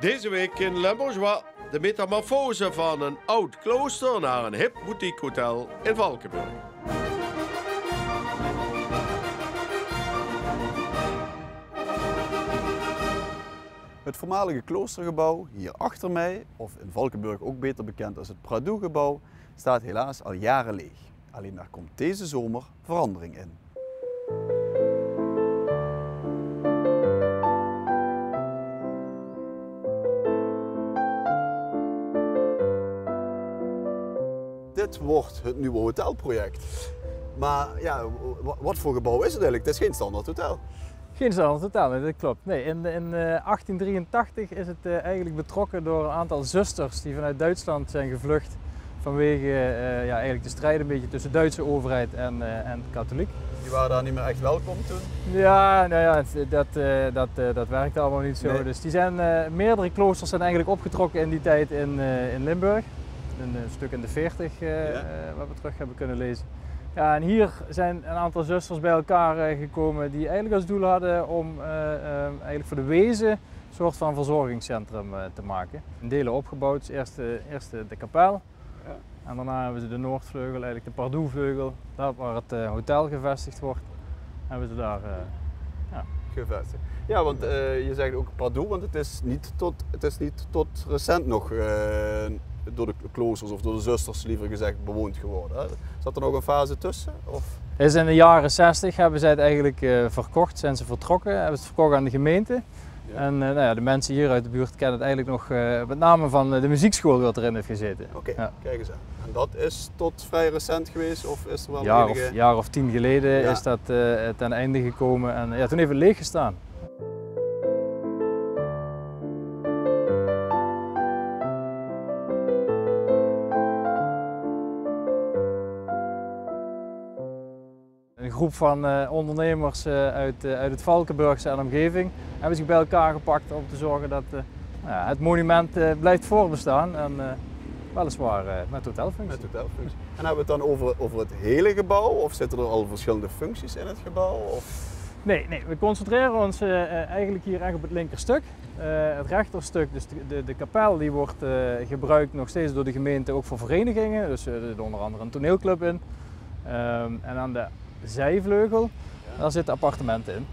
Deze week in Le Bourgeois de metamorfose van een oud klooster naar een hip boutique hotel in Valkenburg. Het voormalige kloostergebouw hier achter mij, of in Valkenburg ook beter bekend als het Pradoux-gebouw, staat helaas al jaren leeg. Alleen daar komt deze zomer verandering in. Dit wordt het nieuwe hotelproject. Maar ja, wat voor gebouw is het eigenlijk? Het is geen standaard hotel. Geen standaard hotel, nee, dat klopt. Nee, in 1883 is het eigenlijk betrokken door een aantal zusters die vanuit Duitsland zijn gevlucht vanwege ja, eigenlijk de strijd een beetje tussen de Duitse overheid en katholiek. Die waren daar niet meer echt welkom toen? Ja, nou ja, dat werkte allemaal niet zo. Nee. Dus die zijn, meerdere kloosters zijn eigenlijk opgetrokken in die tijd in Limburg. Een stuk in de 40 wat we terug hebben kunnen lezen. Ja, en hier zijn een aantal zusters bij elkaar gekomen die eigenlijk als doel hadden om eigenlijk voor de wezen een soort van verzorgingscentrum te maken. In delen opgebouwd, eerst de kapel, ja. En daarna hebben ze de noordvleugel, eigenlijk de Pardoux-vleugel, daar waar het hotel gevestigd wordt, hebben ze daar gevestigd. Ja, want je zegt ook Pardoux, want het is niet tot recent nog door de kloosters of door de zusters liever gezegd bewoond geworden. Hè? Zat er nog een fase tussen? Of? Is in de jaren 60 hebben zij het eigenlijk verkocht, zijn ze vertrokken, hebben ze het verkocht aan de gemeente. Ja. En nou ja, de mensen hier uit de buurt kennen het eigenlijk nog met name van de muziekschool wat erin heeft gezeten. Oké, ja. Kijk eens aan. En dat is tot vrij recent geweest of is er wel een jaar of 10 geleden is dat ten einde gekomen en ja, toen heeft het leeg gestaan. Een groep van ondernemers uit het Valkenburgse en omgeving hebben zich bij elkaar gepakt om te zorgen dat het monument blijft voortbestaan. En weliswaar met hotelfunctie. Met hotelfunctie. En hebben we het dan over het hele gebouw of zitten er al verschillende functies in het gebouw? Of? Nee, we concentreren ons eigenlijk hier echt op het linkerstuk. Het rechterstuk, dus de kapel, die wordt gebruikt nog steeds door de gemeente ook voor verenigingen. Dus er zit onder andere een toneelclub in. En aan de zijvleugel, daar zitten appartementen in.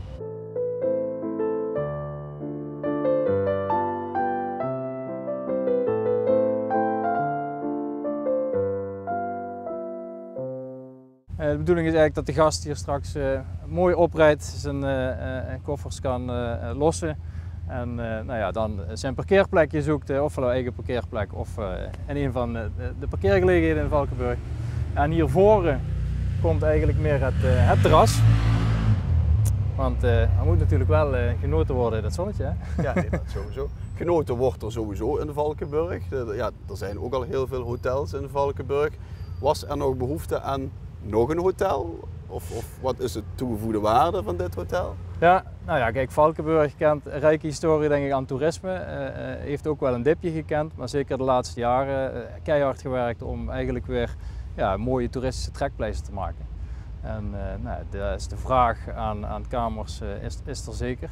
De bedoeling is eigenlijk dat de gast hier straks mooi oprijdt, zijn koffers kan lossen en nou ja, dan zijn parkeerplekje zoekt, ofwel een eigen parkeerplek of in een van de parkeergelegenheden in Valkenburg. En hiervoor komt eigenlijk meer het terras. Want er moet natuurlijk wel genoten worden in het zonnetje. Hè? Ja, nee, dat sowieso. Genoten wordt er sowieso in Valkenburg. Ja, er zijn ook al heel veel hotels in Valkenburg. Was er nog behoefte aan nog een hotel? Of wat is de toegevoegde waarde van dit hotel? Ja, nou ja, kijk, Valkenburg kent een rijke historie denk ik aan toerisme. Heeft ook wel een dipje gekend, maar zeker de laatste jaren keihard gewerkt om eigenlijk weer mooie toeristische trekpleissen te maken. En dus de vraag aan kamers is er zeker.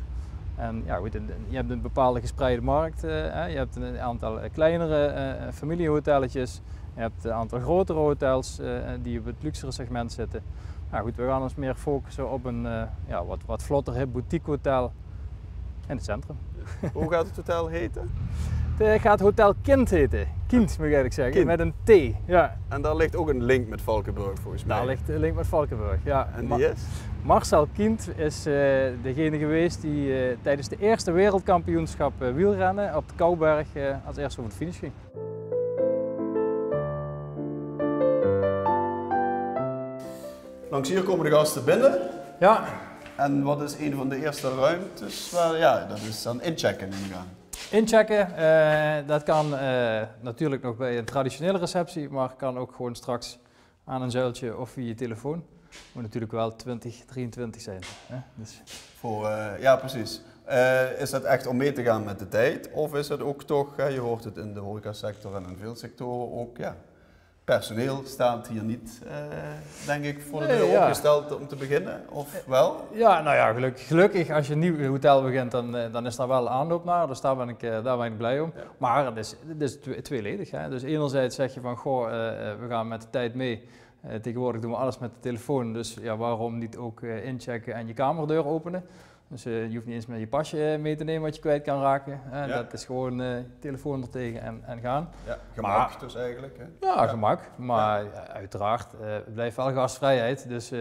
En ja, goed, je hebt een bepaalde gespreide markt. Je hebt een aantal kleinere familiehotelletjes. Je hebt een aantal grotere hotels die op het luxere segment zitten. Nou goed, we gaan ons meer focussen op een wat vlotter hip boutique hotel in het centrum. Hoe gaat het hotel heten? Het gaat Hotel Kind heten. Kind moet ik eigenlijk zeggen, Kind. met een T. Ja. En daar ligt ook een link met Valkenburg volgens mij. Daar ligt een link met Valkenburg, ja. En die is? Marcel Kind is degene geweest die tijdens de eerste wereldkampioenschap wielrennen op de Kouberg als eerste over de finish ging. Langs hier komen de gasten binnen. Ja. En wat is een van de eerste ruimtes? Ja, dat is dan inchecken ingaan. Inchecken, dat kan natuurlijk nog bij een traditionele receptie, maar kan ook gewoon straks aan een zuiltje of via je telefoon. Moet natuurlijk wel 2023 zijn. Hè? Dus. Ja, precies. Is dat echt om mee te gaan met de tijd? Of is het ook toch, je hoort het in de horecasector en in veel sectoren ook, ja, personeel staat hier niet, denk ik, voor de deur opgesteld om te beginnen, of wel? Ja, nou ja, gelukkig als je een nieuw hotel begint, dan is daar wel aanloop naar, dus daar ben ik blij om. Ja. Maar het is tweeledig. Hè? Dus enerzijds zeg je van, goh, we gaan met de tijd mee. Tegenwoordig doen we alles met de telefoon, dus ja, waarom niet ook inchecken en je kamerdeur openen? Dus je hoeft niet eens met je pasje mee te nemen wat je kwijt kan raken. Ja. Dat is gewoon telefoon er tegen en gaan. Ja, gemak dus eigenlijk. Hè? Ja, gemak. Maar uiteraard, het blijft wel gastvrijheid. Dus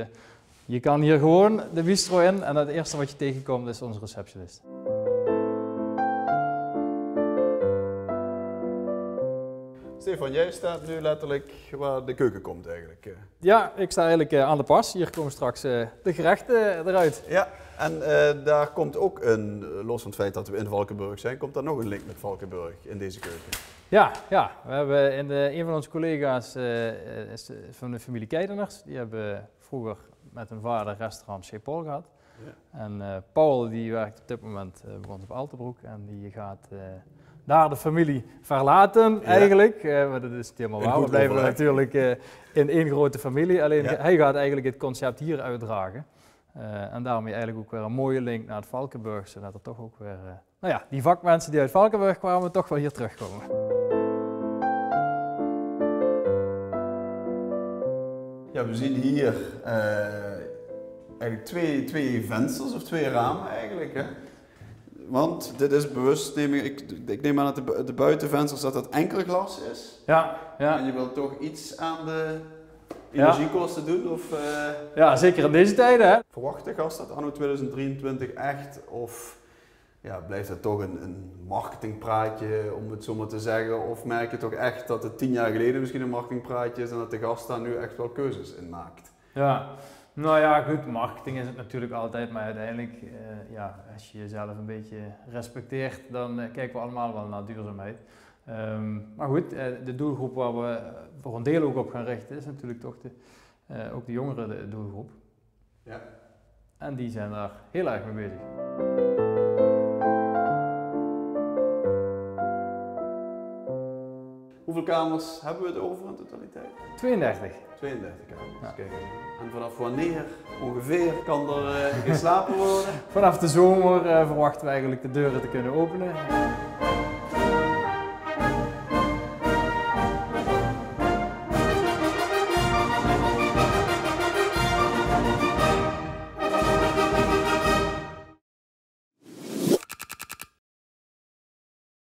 je kan hier gewoon de bistro in en het eerste wat je tegenkomt is onze receptionist. Stefan, jij staat nu letterlijk waar de keuken komt eigenlijk. Ja, ik sta eigenlijk aan de pas. Hier komen straks de gerechten eruit. Ja, en daar komt ook los van het feit dat we in Valkenburg zijn, komt daar nog een link met Valkenburg in deze keuken. Ja, we hebben een van onze collega's is van de familie Keideners. Die hebben vroeger met hun vader restaurant Chez Paul gehad. Ja. En Paul die werkt op dit moment bij ons op Altenbroek en die gaat daar de familie verlaten eigenlijk. Maar dat is niet helemaal waar. We blijven natuurlijk in één grote familie. Alleen hij gaat eigenlijk het concept hier uitdragen. En daarmee eigenlijk ook weer een mooie link naar het Valkenburg, zodat er toch ook weer, die vakmensen die uit Valkenburg kwamen, toch wel hier terugkomen. Ja, we zien hier eigenlijk twee vensters of twee ramen eigenlijk, hè? Want dit is bewust, ik neem aan dat de buitenvensters dat enkel glas is. Ja. En je wilt toch iets aan de energiekosten doen? Of, Ja, zeker in deze tijden. Hè? Verwacht de gast dat anno 2023 echt? Of blijft het toch een marketingpraatje, om het zo maar te zeggen? Of merk je toch echt dat het 10 jaar geleden misschien een marketingpraatje is en dat de gast daar nu echt wel keuzes in maakt? Ja. Nou ja, goed, marketing is het natuurlijk altijd, maar uiteindelijk, als je jezelf een beetje respecteert, dan kijken we allemaal wel naar duurzaamheid. Maar goed, de doelgroep waar we voor een deel ook op gaan richten, is natuurlijk toch ook de jongere doelgroep. Ja. En die zijn daar heel erg mee bezig. Hoeveel kamers hebben we het over in totaliteit? 32. 32 kamers, ja. Kijk. En vanaf wanneer ongeveer kan er geslapen worden? Vanaf de zomer verwachten we eigenlijk de deuren te kunnen openen.